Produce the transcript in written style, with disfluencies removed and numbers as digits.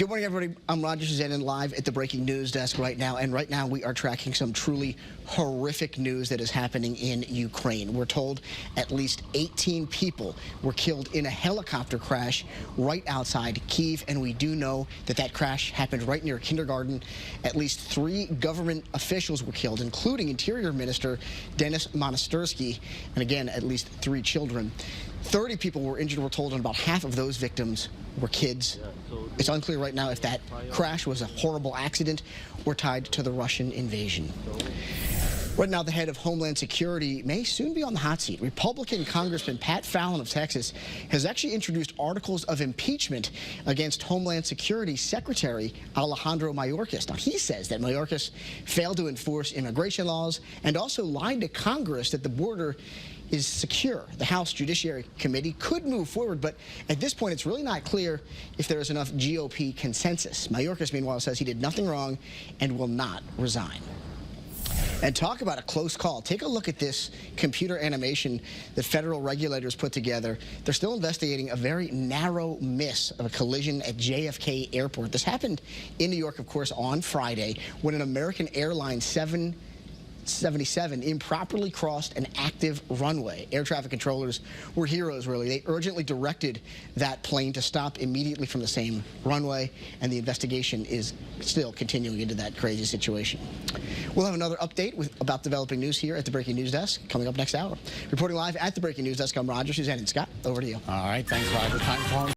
Good morning, everybody. I'm Roger Suzanne, live at the breaking news desk right now. And right now we are tracking some truly horrific news that is happening in Ukraine. We're told at least 18 people were killed in a helicopter crash right outside Kyiv. And we do know that that crash happened right near a kindergarten. At least 3 government officials were killed, including Interior Minister Denis Monastyrsky. And again, at least 3 children. 30 people were injured, we're told, and about half of those victims were kids. It's unclear right now if that crash was a horrible accident or tied to the Russian invasion. Right now, the head of Homeland Security may soon be on the hot seat. Republican Congressman Pat Fallon of Texas has actually introduced articles of impeachment against Homeland Security Secretary Alejandro Mayorkas. Now, he says that Mayorkas failed to enforce immigration laws and also lied to Congress that the border is secure. The House Judiciary Committee could move forward, but at this point, it's really not clear if there is enough GOP consensus. Mayorkas, meanwhile, says he did nothing wrong and will not resign. And talk about a close call. Take a look at this computer animation that federal regulators put together. They're still investigating a very narrow miss of a collision at JFK Airport. This happened in New York, of course, on Friday when an American Airlines 777 improperly crossed an active runway. Air traffic controllers were heroes, really. They urgently directed that plane to stop immediately from the same runway, and the investigation is still continuing into that crazy situation. We'll have another update about developing news here at the Breaking News Desk coming up next hour. Reporting live at the Breaking News Desk, I'm Roger, Suzanne, and Scott. Over to you. All right, thanks, Roger. Time for